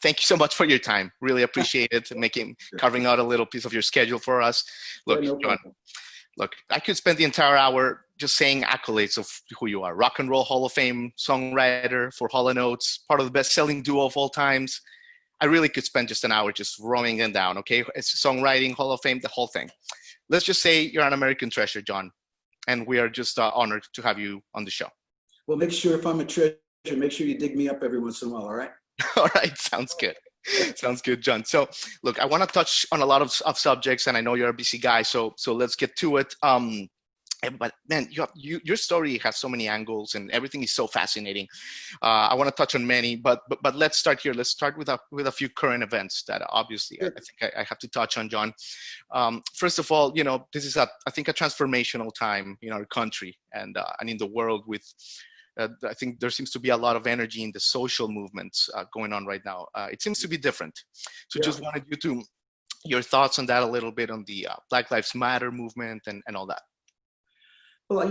thank you so much for your time. Really appreciate it, carving out a little piece of your schedule for us. Look, Yeah, no John, problem. look, I could spend the entire hour just saying accolades of who you are. Rock and Roll Hall of Fame songwriter for Hall & Oates, part of the best-selling duo of all times. I really could spend just an hour just roaming them down, okay? It's songwriting, Hall of Fame, the whole thing. Let's just say you're an American treasure, John, and we are just honored to have you on the show. Well, make sure if I'm a treasure, make sure you dig me up every once in a while, all right? All right, sounds good. Sounds good, John. So, look, I want to touch on a lot of subjects, and I know you're a busy guy, so let's get to it. But man, your story has so many angles, and everything is so fascinating. I want to touch on many, but let's start here. Let's start with a few current events that obviously I think I have to touch on, John. First of all, this is I think a transformational time in our country and in the world with. I think there seems to be a lot of energy in the social movements going on right now. It seems to be different. So just wanted your thoughts on that a little bit, on the Black Lives Matter movement and all that. Well,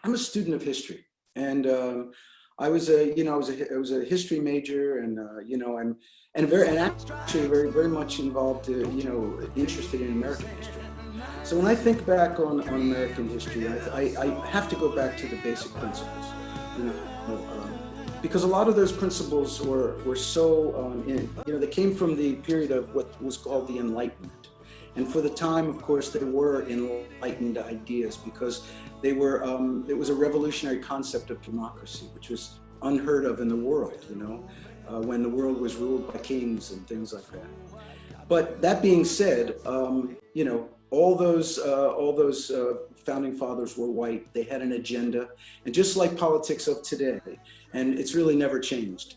I'm a student of history, and I was a history major, and actually very much involved, interested in American history. So when I think back on American history, I have to go back to the basic principles, because a lot of those principles were so, they came from the period of what was called the Enlightenment. And for the time, of course, there were enlightened ideas because it was a revolutionary concept of democracy, which was unheard of in the world, when the world was ruled by kings and things like that. But that being said, all those founding fathers were white. They had an agenda, and just like politics of today, and it's really never changed.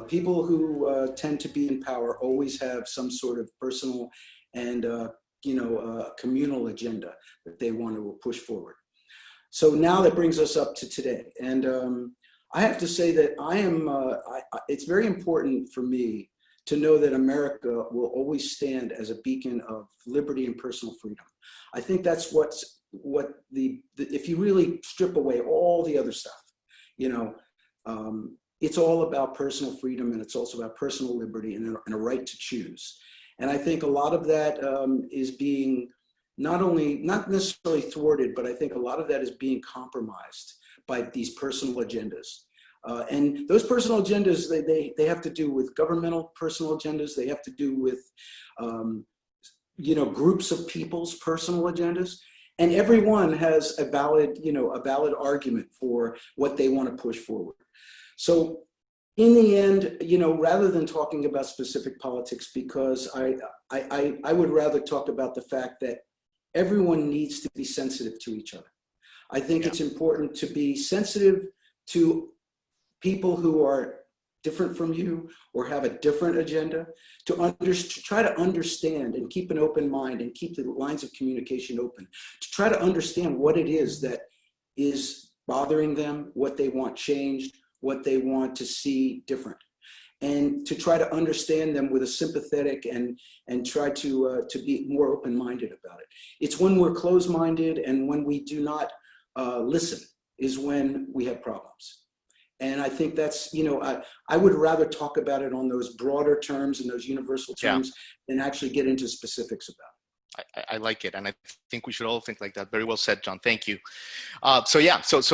People who tend to be in power always have some sort of personal and communal agenda that they want to push forward. So now that brings us up to today, and I have to say that it's very important for me to know that America will always stand as a beacon of liberty and personal freedom. I think that's if you really strip away all the other stuff, it's all about personal freedom, and it's also about personal liberty and a right to choose. And I think a lot of that is being not necessarily thwarted, but I think a lot of that is being compromised by these personal agendas. And those personal agendas, they have to do with governmental personal agendas. They have to do with, groups of people's personal agendas. And everyone has a valid argument for what they want to push forward. So in the end, rather than talking about specific politics, because I would rather talk about the fact that everyone needs to be sensitive to each other. I think it's important to be sensitive to people who are different from you or have a different agenda, to try to understand and keep an open mind and keep the lines of communication open, to try to understand what it is that is bothering them, what they want changed, what they want to see different, and to try to understand them with a sympathetic and try to be more open-minded about it. It's when we're closed-minded and when we do not listen is when we have problems. And I think that's, I would rather talk about it on those broader terms and those universal terms than actually get into specifics about it. I like it, and I think we should all think like that. Very well said, John. Thank you. So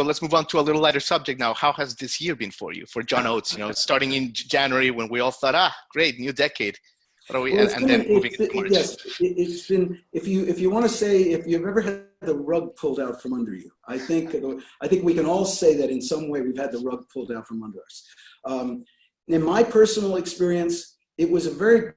let's move on to a little lighter subject now. How has this year been for you, for John Oates? Starting in January when we all thought, great, new decade. What are we? Well, and then moving into March. Yes, it's been. If you want to say, if you've ever had the rug pulled out from under you, I think we can all say that in some way we've had the rug pulled out from under us. In my personal experience, it was a very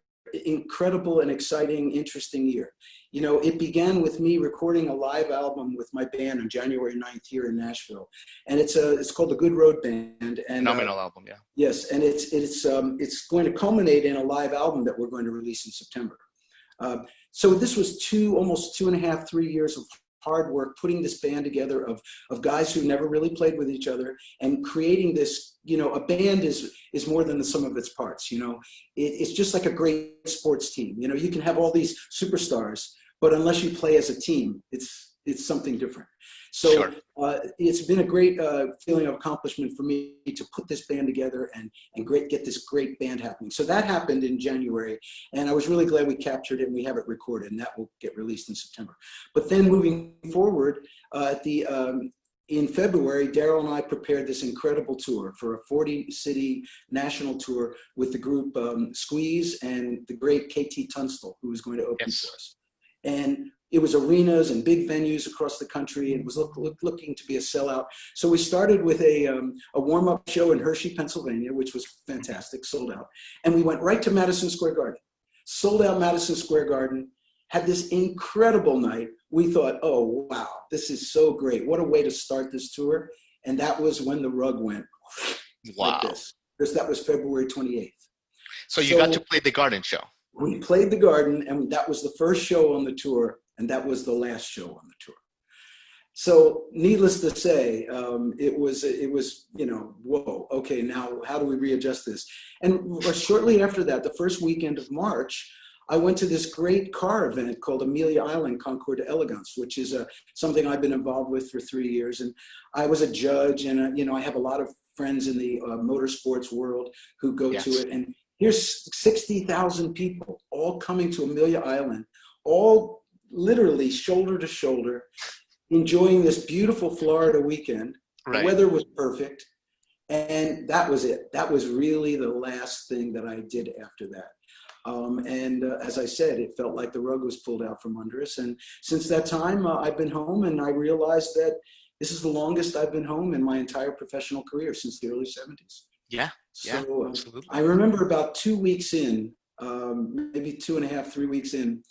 incredible and exciting, interesting year. It began with me recording a live album with my band on January 9th here in Nashville, and it's called the Good Road Band. And phenomenal album, yeah. Yes, and it's going to culminate in a live album that we're going to release in September. So this was almost 2.5, 3 years of hard work putting this band together of guys who never really played with each other and creating this. A band is more than the sum of its parts. It's just like a great sports team. You can have all these superstars, but unless you play as a team, it's it's something different. So Sure. it's been a great feeling of accomplishment for me to put this band together and get this great band happening. So that happened in January, and I was really glad we captured it and we have it recorded, and that will get released in September. But then moving forward, in February, Daryl and I prepared this incredible tour for a 40-city national tour with the group Squeeze and the great KT Tunstall, who was going to open for us. And it was arenas and big venues across the country, and it was looking to be a sellout. So we started with a warm-up show in Hershey, Pennsylvania, which was fantastic, sold out. And we went right to Madison Square Garden. Sold out Madison Square Garden, had this incredible night. We thought, oh, wow, this is so great. What a way to start this tour. And that was when the rug went like this. Because that was February 28th. So you got to play the Garden show. We played the Garden, and that was the first show on the tour, and that was the last show on the tour. So needless to say, it was, whoa, okay, now how do we readjust this? And shortly after that, the first weekend of March, I went to this great car event called Amelia Island Concours d'Elegance, which is something I've been involved with for 3 years. And I was a judge, and I have a lot of friends in the motorsports world who go to it. And here's 60,000 people all coming to Amelia Island, all literally shoulder to shoulder, enjoying this beautiful Florida weekend. Right. The weather was perfect. And that was it. That was really the last thing that I did after that. As I said, it felt like the rug was pulled out from under us. And since that time, I've been home, and I realized that this is the longest I've been home in my entire professional career, since the early 70s. Yeah. So Absolutely. I remember about 2 weeks in, maybe 2.5, 3 weeks in,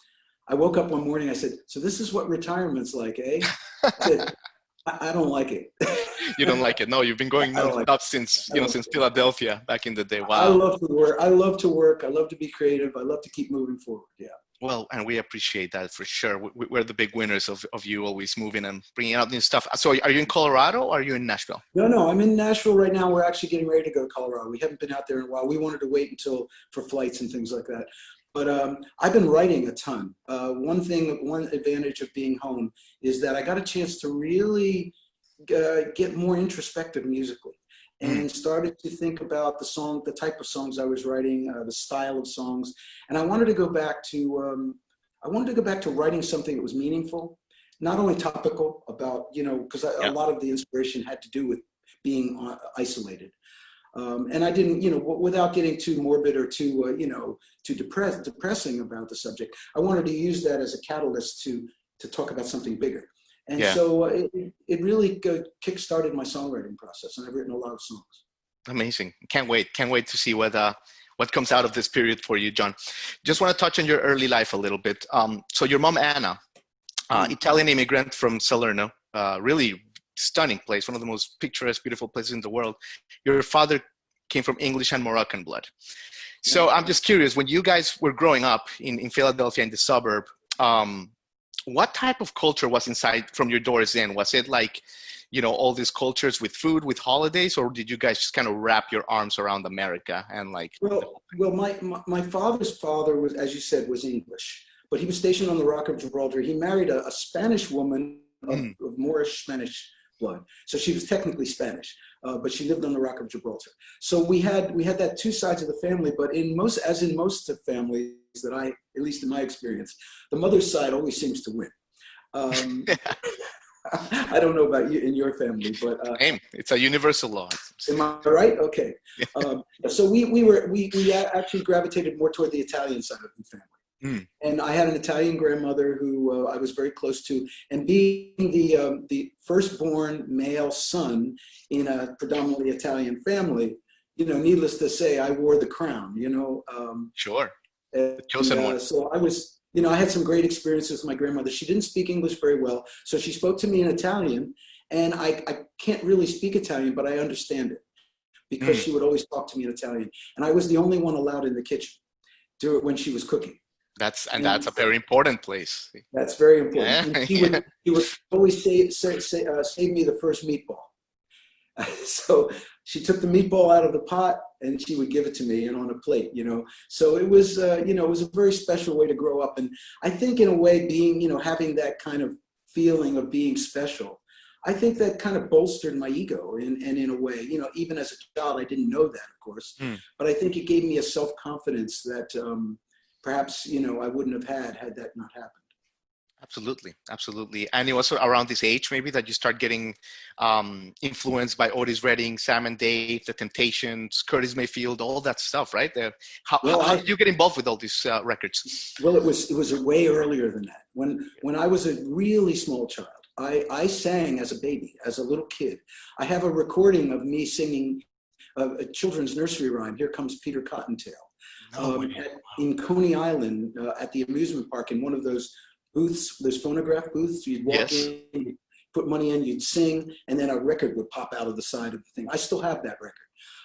I woke up one morning, I said, so this is what retirement's like, eh? I said, I don't like it. You don't like it? No, you've been going nonstop since Philadelphia back in the day. Wow. I love to work. I love to work. I love to be creative. I love to keep moving forward. Yeah. Well, and we appreciate that for sure. We're the big winners of you always moving and bringing out new stuff. So are you in Colorado or are you in Nashville? No, I'm in Nashville right now. We're actually getting ready to go to Colorado. We haven't been out there in a while. We wanted to wait for flights and things like that. But I've been writing a ton. One advantage of being home is that I got a chance to really get more introspective musically, and started to think about the type of songs I was writing, the style of songs, and I wanted to go back to writing something that was meaningful, not only topical about because a lot of the inspiration had to do with being isolated, and I didn't without getting too morbid or too depressing about the subject. I wanted to use that as a catalyst to talk about something bigger. And so it really kick-started my songwriting process, and I've written a lot of songs. Amazing. Can't wait to see what comes out of this period for you, John. Just want to touch on your early life a little bit. So your mom, Anna, Italian immigrant from Salerno, really stunning place, one of the most picturesque, beautiful places in the world. Your father came from English and Moroccan blood. So I'm just curious, when you guys were growing up in Philadelphia, in the suburb, what type of culture was inside from your doors in? Was it like, all these cultures with food, with holidays, or did you guys just kind of wrap your arms around America and like? Well, my father's father was, as you said, was English, but he was stationed on the Rock of Gibraltar. He married a Spanish woman of Moorish Spanish blood, so she was technically Spanish, but she lived on the Rock of Gibraltar. So we had that two sides of the family, but as in most of families that at least in my experience, the mother's side always seems to win. I don't know about you in your family, but it's a universal law. Am I right? Okay. So we actually gravitated more toward the Italian side of the family. And I had an Italian grandmother who I was very close to, and being the firstborn male son in a predominantly Italian family, needless to say, I wore the crown. Sure. The chosen one. So I was, I had some great experiences with my grandmother. She didn't speak English very well, so she spoke to me in Italian, and I can't really speak Italian, but I understand it because she would always talk to me in Italian, and I was the only one allowed in the kitchen when she was cooking. That's a very important place. That's very important. And she would always save me the first meatball. So she took the meatball out of the pot and she would give it to me and on a plate, So it was, it was a very special way to grow up. And I think in a way having that kind of feeling of being special. I think that kind of bolstered my ego and in a way, you know, even as a child, I didn't know that, of course, but I think it gave me a self-confidence that perhaps, you know, I wouldn't have had that not happened. Absolutely, absolutely. And it was around this age maybe that you start getting influenced by Otis Redding, Sam and Dave, The Temptations, Curtis Mayfield, all that stuff, right? How did you get involved with all these records? Well, it was way earlier than that. When I was a really small child, I sang as a baby, as a little kid. I have a recording of me singing a children's nursery rhyme, Here Comes Peter Cottontail, in Coney Island at the amusement park in one of those booths, those phonograph booths. You'd walk in, you'd put money in, you'd sing, and then a record would pop out of the side of the thing. I still have that record.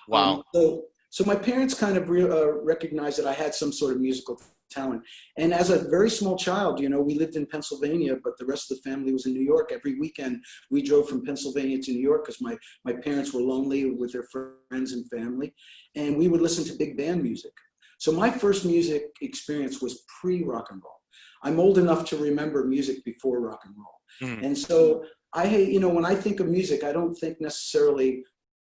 Wow. So my parents kind of recognized that I had some sort of musical talent. And as a very small child, you know, we lived in Pennsylvania, but the rest of the family was in New York. Every weekend, we drove from Pennsylvania to New York because my parents were lonely with their friends and family. And we would listen to big band music. So my first music experience was pre-rock and roll. I'm old enough to remember music before rock and roll. And so you know, when I think of music, I don't think necessarily,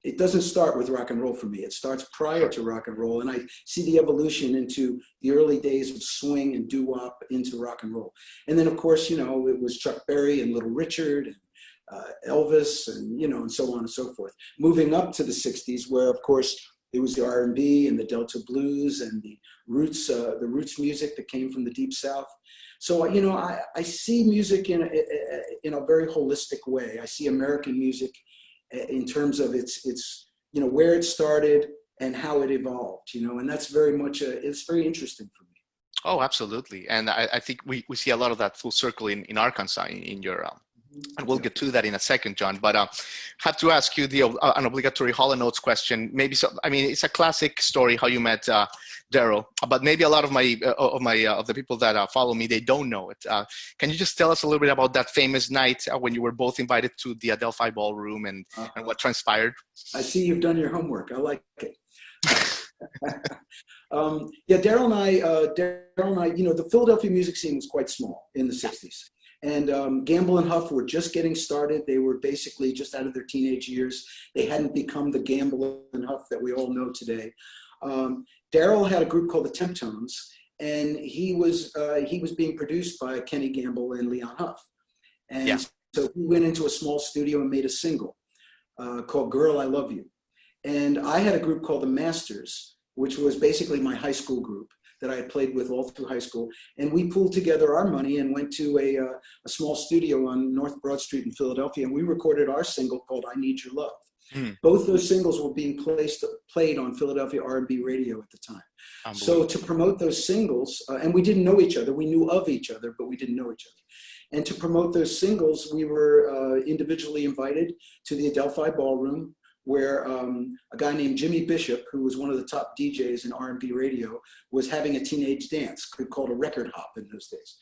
it doesn't start with rock and roll for me. It starts prior to rock and roll. And I see the evolution into the early days of swing and doo-wop into rock and roll. And then of course, you know, it was Chuck Berry and Little Richard and Elvis and, you know, and so on and so forth. Moving up to the 60s where of course it was the R&B and the Delta blues and the roots music that came from the Deep South. So, you know, I see music in a very holistic way. I see American music in terms of its, you know, where it started and how it evolved, you know, and that's very much, it's very interesting for me. Oh, absolutely. And I think we see a lot of that full circle in Arkansas in your, and we'll get to that in a second, John, but have to ask you an obligatory Hall & Oates question. Maybe so, I mean, it's a classic story how you met Daryl, but maybe a lot of the people that follow me, they don't know it. Can you just tell us a little bit about that famous night when you were both invited to the Adelphi Ballroom and what transpired? I see you've done your homework. I like it. Yeah, Daryl and I, you know, the Philadelphia music scene was quite small in the 60s. And Gamble and Huff were just getting started. They were basically just out of their teenage years. They hadn't become the Gamble and Huff that we all know today. Daryl had a group called the Temptones, and he was being produced by Kenny Gamble and Leon Huff. And so we went into a small studio and made a single called Girl, I Love You. And I had a group called the Masters, which was basically my high school group that I had played with all through high school. And we pooled together our money and went to a small studio on North Broad Street in Philadelphia. And we recorded our single called I Need Your Love. Both those singles were being played on Philadelphia R&B radio at the time. So to promote those singles, and we didn't know each other, we knew of each other, but we didn't know each other. And to promote those singles, we were individually invited to the Adelphi Ballroom, where a guy named Jimmy Bishop, who was one of the top DJs in R&B radio, was having a teenage dance called a record hop in those days.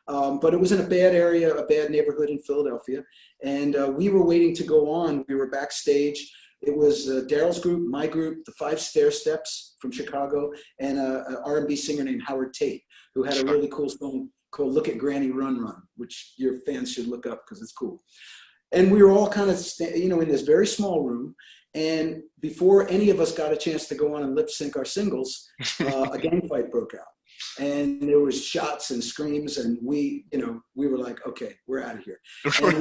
But it was in a bad area, a bad neighborhood in Philadelphia. And we were waiting to go on. We were backstage. It was Daryl's group, my group, the Five Stair Steps from Chicago, and an R&B singer named Howard Tate, who had a really cool song called Look at Granny Run Run, which your fans should look up because it's cool. And we were all kind of, you know, in this very small room. And before any of us got a chance to go on and lip sync our singles, a gang fight broke out. And there was shots and screams, and we were like, okay, we're out of here. And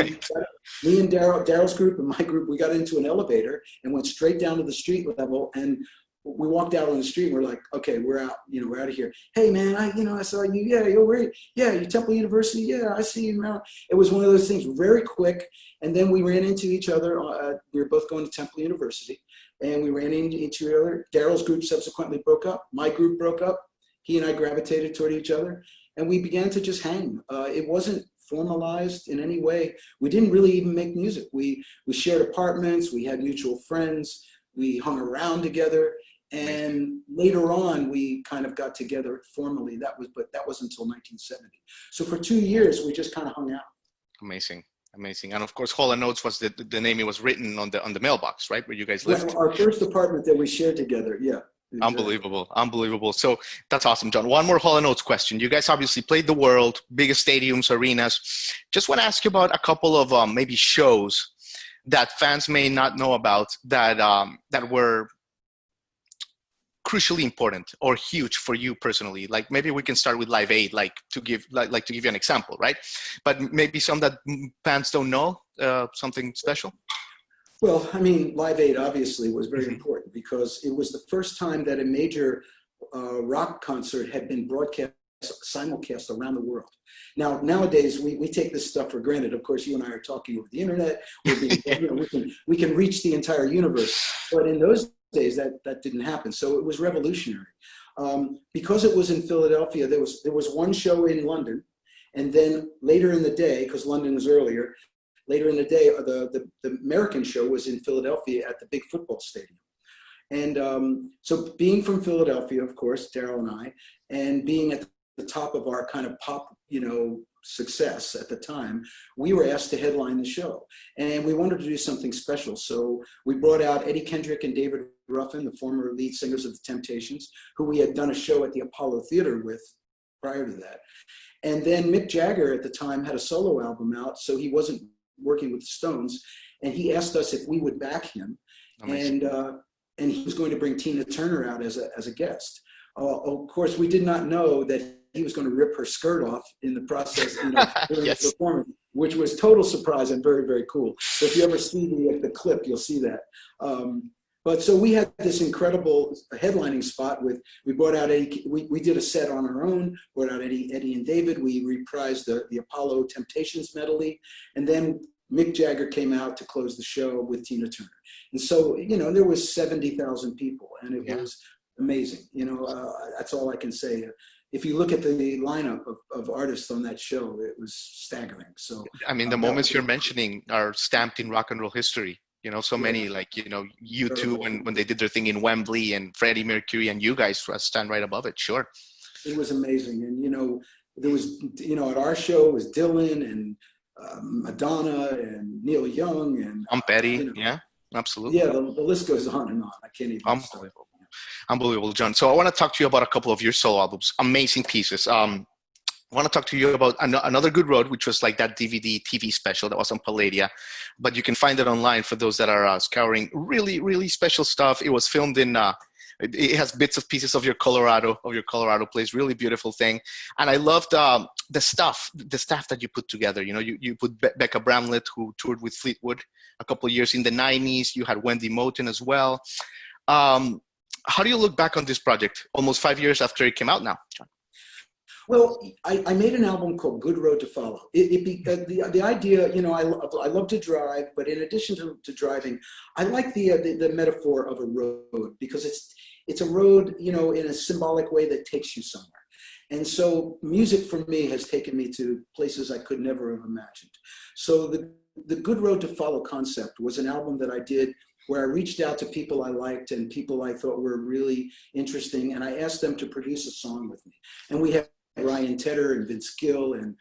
me and Daryl's group and my group, we got into an elevator and went straight down to the street level. And we walked out on the street and we're like, okay, we're out, we're out of here. Hey man, I saw you. Yeah, you Temple University. Yeah, I see you now. It was one of those things very quick. And then we ran into each other. We were both going to Temple University and we ran into each other. Daryl's group subsequently broke up. My group broke up. He and I gravitated toward each other and we began to just hang. It wasn't formalized in any way. We didn't really even make music. We shared apartments. We had mutual friends. We hung around together. And later on, we kind of got together formally. But that was until 1970. So for 2 years, we just kind of hung out. Amazing. And of course, Hall & Oates was the name it was written on the mailbox, right? Where you guys lived. Well, our first apartment that we shared together. Yeah. Exactly. Unbelievable, unbelievable. So that's awesome, John. One more Hall & Oates question. You guys obviously played the world, biggest stadiums, arenas. Just want to ask you about a couple of maybe shows that fans may not know about that were crucially important or huge for you personally. Like maybe we can start with Live Aid, like to give you an example, right? But maybe some that fans don't know, something special. Well, I mean, Live Aid obviously was very Hmm. important because it was the first time that a major rock concert had been broadcast, simulcast around the world. Now, nowadays, we take this stuff for granted. Of course, you and I are talking over the internet. We're being, you know, we can reach the entire universe. But in those days, that didn't happen. So it was revolutionary. Because it was in Philadelphia, there was one show in London. And then later in the day, because London was earlier, later in the day, the American show was in Philadelphia at the big football stadium. And so being from Philadelphia, of course, Daryl and I, and being at the top of our kind of pop, you know, success at the time, we were asked to headline the show. And we wanted to do something special. So we brought out Eddie Kendrick and David Ruffin, the former lead singers of the Temptations, who we had done a show at the Apollo Theater with prior to that. And then Mick Jagger at the time had a solo album out, so he wasn't working with the Stones, and he asked us if we would back him. Amazing. And he was going to bring Tina Turner out as a guest. Of course, we did not know that he was going to rip her skirt off in the process, you know, during Yes. the performance, which was total surprise and very, very cool. So if you ever see the clip, you'll see that. But so we had this incredible headlining spot with, we brought out Eddie, we did a set on our own, brought out Eddie and David, we reprised the Apollo Temptations medley, and then Mick Jagger came out to close the show with Tina Turner. And so, you know, there was 70,000 people, and it was amazing. You know, that's all I can say. If you look at the lineup of artists on that show, it was staggering. So, I mean, the moments you're mentioning are stamped in rock and roll history. You know, so many, like, you know, U2 when they did their thing in Wembley, and Freddie Mercury, and you guys stand right above it. Sure. It was amazing. And, you know, there was, you know, at our show was Dylan and Madonna and Neil Young and I'm Petty. you know, Yeah, absolutely. yeah, the list goes on and on. I can't even start. Unbelievable. Unbelievable, John. So I want to talk to you about a couple of your solo albums. Amazing pieces. I want to talk to you about Another Good Road, which was like that DVD TV special that was on Palladia, but you can find it online for those that are scouring really, really special stuff. It was filmed in, it has bits of pieces of your Colorado place, really beautiful thing. And I loved the staff that you put together. You know, you put Becca Bramlett, who toured with Fleetwood a couple of years in the 90s. You had Wendy Moten as well. How do you look back on this project almost 5 years after it came out now, John? Well, I made an album called Good Road to Follow. The idea, you know, I love to drive, but in addition to driving, I like the metaphor of a road, because it's a road, you know, in a symbolic way that takes you somewhere. And so music for me has taken me to places I could never have imagined. So the Good Road to Follow concept was an album that I did where I reached out to people I liked and people I thought were really interesting, and I asked them to produce a song with me. And we had Ryan Tedder and Vince Gill and,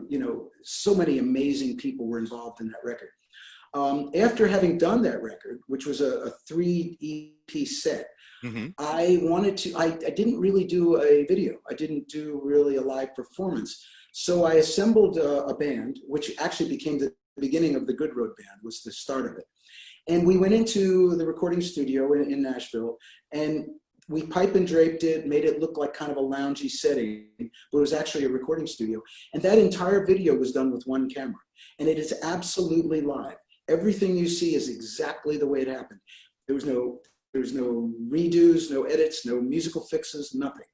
you know, so many amazing people were involved in that record. After having done that record, which was a 3 EP set, I didn't really do a video. I didn't do really a live performance. So I assembled a band, which actually became the beginning of the Good Road Band, was the start of it. And we went into the recording studio in Nashville, and we pipe and draped it, made it look like kind of a loungy setting, but it was actually a recording studio. And that entire video was done with one camera. And it is absolutely live. Everything you see is exactly the way it happened. There was no redos, no edits, no musical fixes, nothing.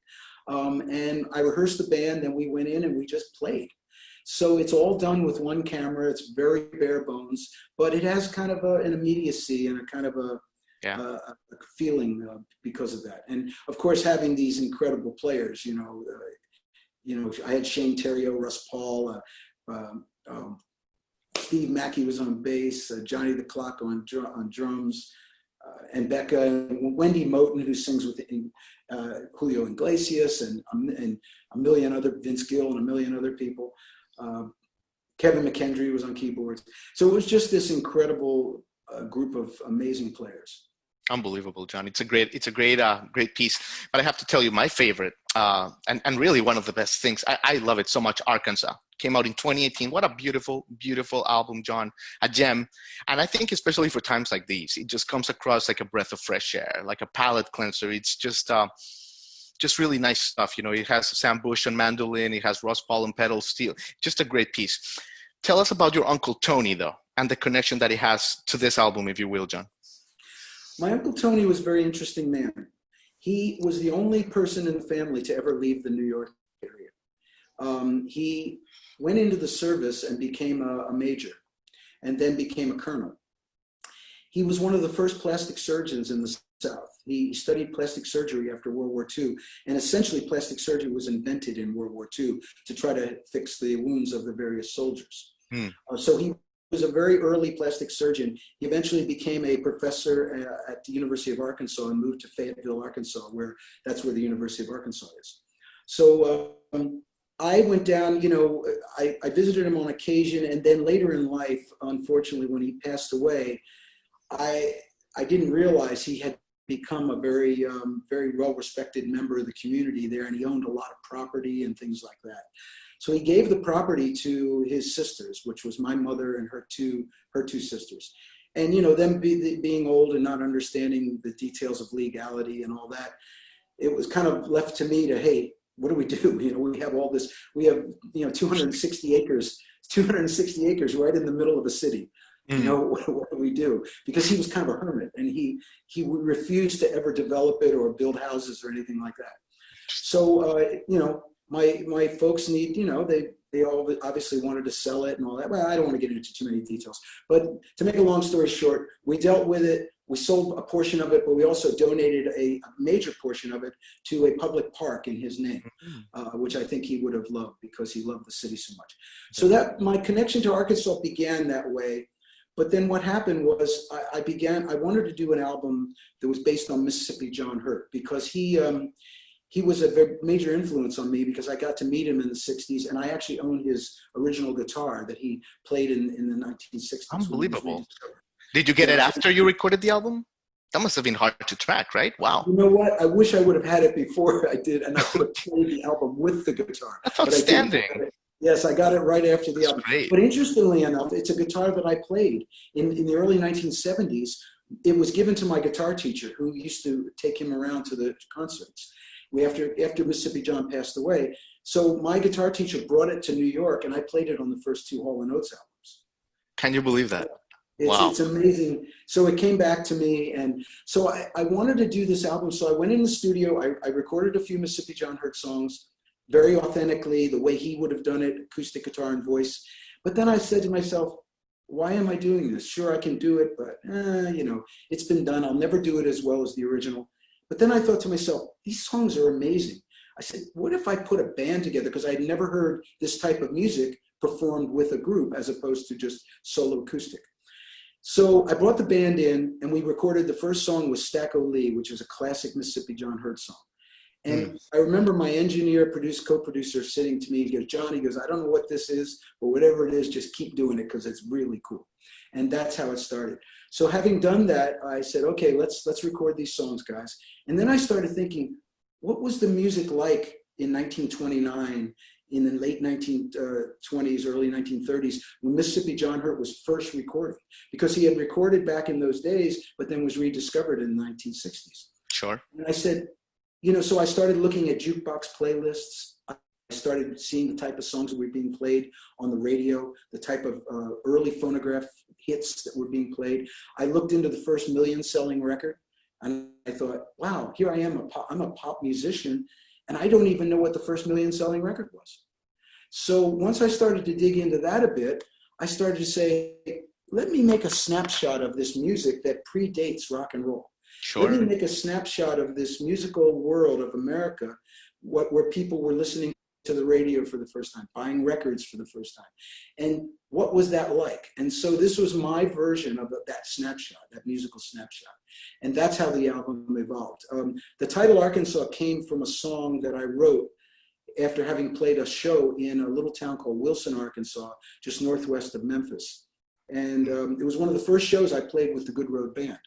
And I rehearsed the band, then we went in and we just played. So it's all done with one camera. It's very bare bones, but it has kind of an immediacy and a kind of a feeling because of that. And of course, having these incredible players, you know, I had Shane Theriot, Russ Paul, Steve Mackey was on bass, Johnny the Clock on drums, and Becca, and Wendy Moten, who sings with Julio Iglesias, and a million other, Vince Gill and a million other people. Kevin McKendry was on keyboards. So it was just this incredible group of amazing players. Unbelievable, John. Great piece. But I have to tell you, my favorite, and really one of the best things. I love it so much. Arkansas came out in 2018. What a beautiful, beautiful album, John. A gem. And I think especially for times like these, it just comes across like a breath of fresh air, like a palate cleanser. It's just really nice stuff. You know, it has Sam Bush on mandolin. It has Ross Paul on pedal steel. Just a great piece. Tell us about your Uncle Tony, though, and the connection that he has to this album, if you will, John. My Uncle Tony was a very interesting man. He was the only person in the family to ever leave the New York area. He went into the service and became a major, and then became a colonel. He was one of the first plastic surgeons in the South. He studied plastic surgery after World War II, and essentially plastic surgery was invented in World War II to try to fix the wounds of the various soldiers. So he was a very early plastic surgeon. He eventually became a professor at the University of Arkansas and moved to Fayetteville, Arkansas, that's where the University of Arkansas is. So I went down, you know, I visited him on occasion, and then later in life, unfortunately, when he passed away, I didn't realize he had become a very, very well-respected member of the community there, and he owned a lot of property and things like that. So he gave the property to his sisters, which was my mother and her two sisters. And, you know, them being old and not understanding the details of legality and all that, it was kind of left to me to, hey, what do we do? You know, we have all this, we have, you know, 260 acres right in the middle of a city. You know, what do we do? Because he was kind of a hermit, and he refused to ever develop it or build houses or anything like that. So, you know, my folks need, you know, they all obviously wanted to sell it and all that. Well, I don't want to get into too many details, but to make a long story short, we dealt with it. We sold a portion of it, but we also donated a major portion of it to a public park in his name, which I think he would have loved because he loved the city so much. So that my connection to Arkansas began that way. But then what happened was I wanted to do an album that was based on Mississippi John Hurt, because he was a very major influence on me, because I got to meet him in the 60s, and I actually own his original guitar that he played in the 1960s. Unbelievable. Did you get it after you recorded the album? That must have been hard to track, right? Wow. You know what? I wish I would have had it before I did, and I could have played the album with the guitar. That's outstanding. Yes, I got it right after the album. Great. But interestingly enough, it's a guitar that I played in the early 1970s. It was given to my guitar teacher, who used to take him around to the concerts. After Mississippi John passed away. So my guitar teacher brought it to New York, and I played it on the first two Hall & Oates albums. Can you believe that? Wow. It's amazing. So it came back to me, and so I wanted to do this album. So I went in the studio, I recorded a few Mississippi John Hurt songs, very authentically, the way he would have done it, acoustic guitar and voice. But then I said to myself, why am I doing this? Sure, I can do it, but you know, it's been done. I'll never do it as well as the original. But then I thought to myself, these songs are amazing. I said, what if I put a band together? Because I had never heard this type of music performed with a group as opposed to just solo acoustic. So I brought the band in, and we recorded. The first song was Stack O'Lee, which is a classic Mississippi John Hurt song. And I remember my engineer, co-producer sitting to me, he goes, John, he goes, I don't know what this is, but whatever it is, just keep doing it because it's really cool. And that's how it started. So having done that, I said, okay, let's record these songs, guys. And then I started thinking, what was the music like in 1929, in the late 1920s, early 1930s, when Mississippi John Hurt was first recording? Because he had recorded back in those days, but then was rediscovered in the 1960s. Sure. And I said, you know, so I started looking at jukebox playlists. I started seeing the type of songs that were being played on the radio, the type of early phonograph hits that were being played. I looked into the first million-selling record, and I thought, wow, here I am, I'm a pop musician, and I don't even know what the first million-selling record was. So once I started to dig into that a bit, I started to say, let me make a snapshot of this music that predates rock and roll. Sure. Let me make a snapshot of this musical world of America, where people were listening to the radio for the first time, buying records for the first time. And what was that like? And so this was my version of that snapshot, that musical snapshot. And that's how the album evolved. The title Arkansas came from a song that I wrote after having played a show in a little town called Wilson, Arkansas, just northwest of Memphis. And it was one of the first shows I played with the Good Road Band.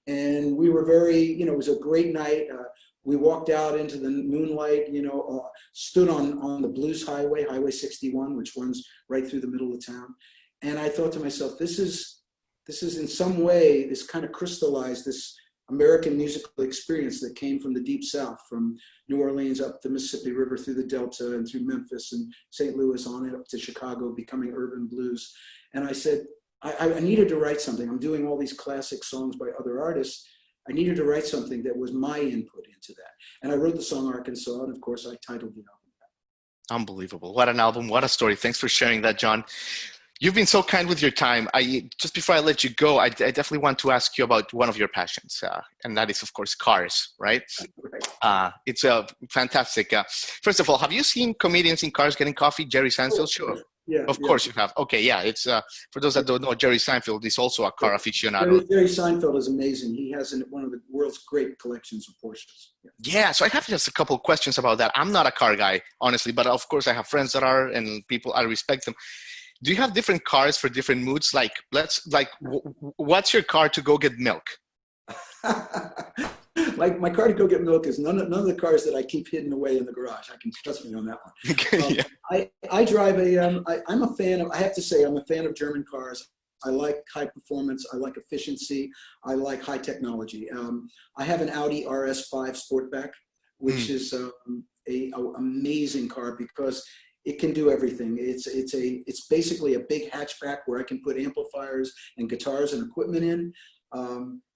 And we were very, it was a great night. We walked out into the moonlight, stood on the Blues Highway, Highway 61, which runs right through the middle of town. And I thought to myself, this is in some way, this kind of crystallized this American musical experience that came from the Deep South, from New Orleans up the Mississippi River through the Delta and through Memphis and St. Louis on up to Chicago, becoming urban blues. And I said, I needed to write something. I'm doing all these classic songs by other artists. I needed to write something that was my input into that. And I wrote the song Arkansas, and of course I titled the album that. Unbelievable. What an album. What a story. Thanks for sharing that, John. You've been so kind with your time. Just before I let you go, I definitely want to ask you about one of your passions, and that is, of course, cars, right? It's fantastic. First of all, have you seen comedians in cars getting coffee? Jerry Seinfeld show? Yeah, of course you have. Okay, yeah. It's for those that don't know, Jerry Seinfeld is also a car aficionado. Jerry Seinfeld is amazing. He has one of the world's great collections of Porsches. Yeah, so I have just a couple of questions about that. I'm not a car guy, honestly, but of course I have friends that are, and people, I respect them. Do you have different cars for different moods? What's your car to go get milk? My car to go get milk is none of the cars that I keep hidden away in the garage. I can trust me on that one. Yeah. I drive I'm a fan of, I have to say, I'm a fan of German cars. I like high performance. I like efficiency. I like high technology. I have an Audi RS5 Sportback, which is a amazing car because it can do everything. It's basically a big hatchback where I can put amplifiers and guitars and equipment in.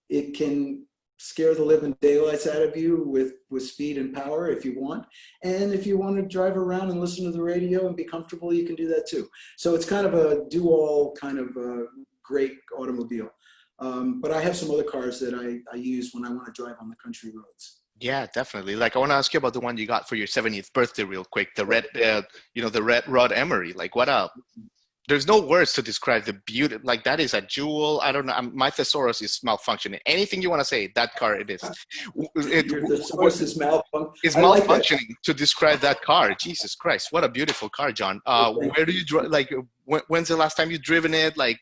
It can scare the living daylights out of you with speed and power if you want. And if you want to drive around and listen to the radio and be comfortable, you can do that too. So it's kind of a do-all kind of great automobile. But I have some other cars that I use when I want to drive on the country roads. Yeah, definitely. Like, I want to ask you about the one you got for your 70th birthday real quick. The red, the red Rod Emery. Like, there's no words to describe the beauty. Like, that is a jewel. I don't know. My thesaurus is malfunctioning. Anything you want to say, that car, it is. Your thesaurus is malfunctioning. It's malfunctioning to describe that car. Jesus Christ. What a beautiful car, John. Where do you drive? Like, when's the last time you've driven it? Like,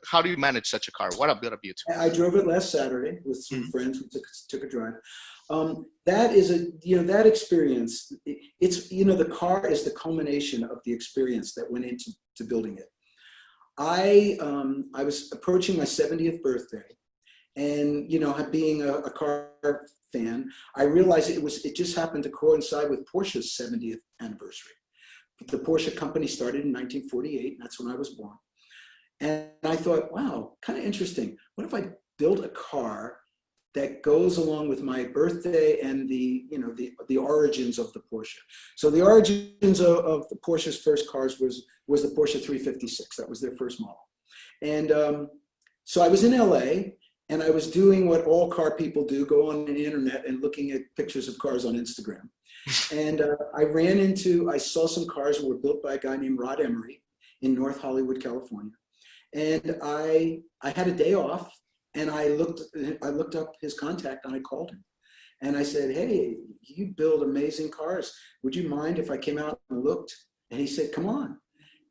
how do you manage such a car? What a beauty. I drove it last Saturday with some friends. We took a drive. That is that experience. It's, the car is the culmination of the experience that went into building it. I was approaching my 70th birthday, and being a car fan, I realized it just happened to coincide with Porsche's 70th anniversary. The Porsche company started in 1948, and that's when I was born. And I thought, wow, kind of interesting. What if I build a car that goes along with my birthday and the origins of the Porsche? So the origins of the Porsche's first cars was the Porsche 356. That was their first model. And so I was in LA, and I was doing what all car people do, go on the internet and looking at pictures of cars on Instagram. And I saw some cars that were built by a guy named Rod Emery in North Hollywood, California. And I had a day off, and I looked up his contact, and I called him. And I said, hey, you build amazing cars. Would you mind if I came out and looked? And he said, come on.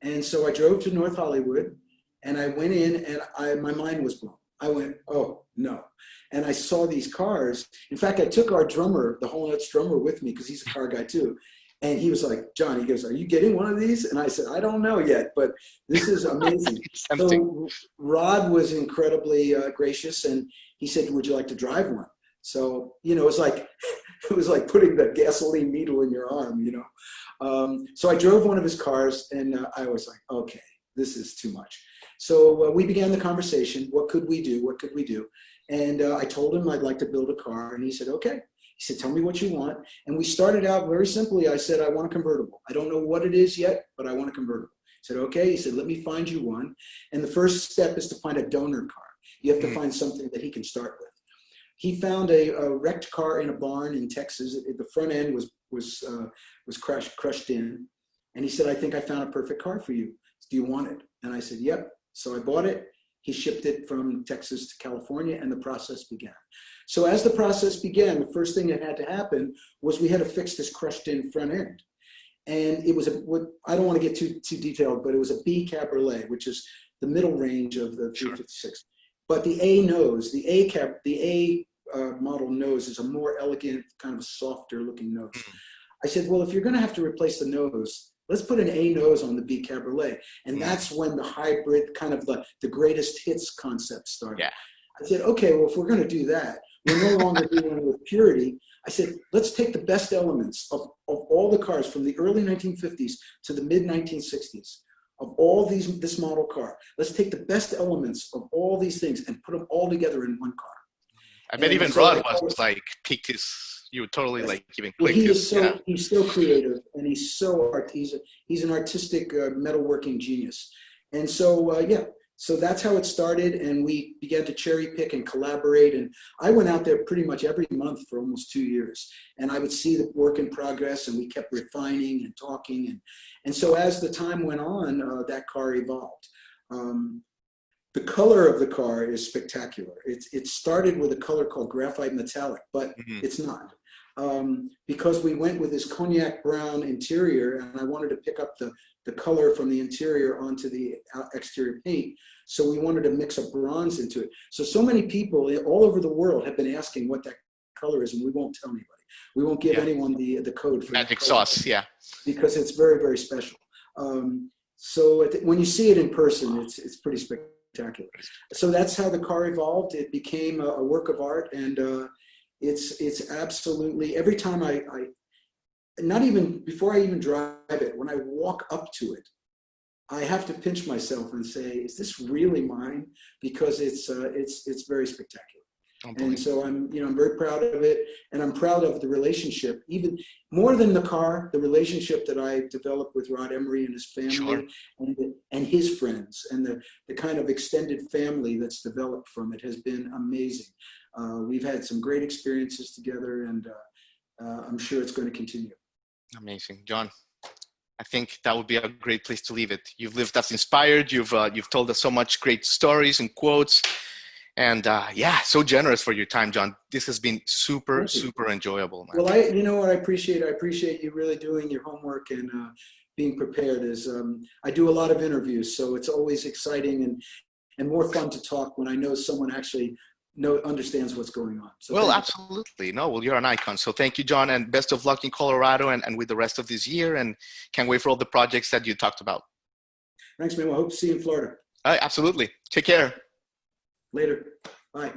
And so I drove to North Hollywood, and I went in, and my mind was blown. I went, oh, no. And I saw these cars. In fact, I took our drummer, the Whole Nuts drummer, with me, because he's a car guy too. And he was like, John, he goes, are you getting one of these? And I said, I don't know yet, but this is amazing. So Rod was incredibly gracious, and he said, would you like to drive one? So, it was like putting the gasoline needle in your arm, So I drove one of his cars, and I was like, okay, this is too much. So we began the conversation. What could we do? What could we do? And I told him I'd like to build a car, and he said, okay. He said, tell me what you want. And we started out very simply. I said, I want a convertible. I don't know what it is yet, but I want a convertible. He said, okay. He said, let me find you one. And the first step is to find a donor car. You have to find something that he can start with. He found a wrecked car in a barn in Texas. The front end was crushed in. And he said, I think I found a perfect car for you. Do you want it? And I said, yep. So I bought it. He shipped it from Texas to California, and the process began. So as the process began, the first thing that had to happen was we had to fix this crushed in front end. And it was I don't want to get too detailed, but it was a B Cabriolet, which is the middle range of the 356. but the A nose, the A cap, the A model nose is a more elegant, kind of a softer looking nose. I said, well, if you're going to have to replace the nose, let's put an A nose on the B Cabriolet. And that's when the hybrid, kind of the greatest hits concept started. Yeah. I said, okay, well, if we're going to do that, we're no longer dealing with purity. I said, let's take the best elements of all the cars from the early 1950s to the mid 1960s, of all this model car. Let's take the best elements of all these things and put them all together in one car. I bet even Rod was like picked his, you would totally like even click. He is so, he's so creative, and he's so he's an artistic metalworking genius. And so, yeah, so that's how it started, and we began to cherry pick and collaborate. And I went out there pretty much every month for almost 2 years, and I would see the work in progress, and we kept refining and talking. And so as the time went on, that car evolved. The color of the car is spectacular. It started with a color called graphite metallic, but it's not. Because we went with this cognac brown interior, and I wanted to pick up the color from the interior onto the exterior paint. So we wanted to mix a bronze into it. So many people all over the world have been asking what that color is, and we won't tell anybody. We won't give anyone the code for magic sauce, because it's very, very special. So when you see it in person, it's pretty spectacular. So that's how the car evolved. It became a work of art, and it's absolutely, every time I not even before I even drive it, when I walk up to it, I have to pinch myself and say, is this really mine? Because it's very spectacular. And so I'm very proud of it, and I'm proud of the relationship, even more than the car, the relationship that I developed with Rod Emery and his family, and his friends, and the kind of extended family that's developed from it has been amazing. We've had some great experiences together, and I'm sure it's going to continue. Amazing. John, I think that would be a great place to leave it. You've lived us inspired. You've told us so much great stories and quotes. And yeah, so generous for your time, John. This has been super enjoyable, man. Well, you know what I appreciate you really doing your homework and being prepared. I do a lot of interviews, so it's always exciting and more fun to talk when I know someone actually understands what's going on. So well, absolutely. No, well, you're an icon. So thank you, John, and best of luck in Colorado and with the rest of this year, and can't wait for all the projects that you talked about. Thanks, man. Well, I hope to see you in Florida. Absolutely. Take care. Later. Bye.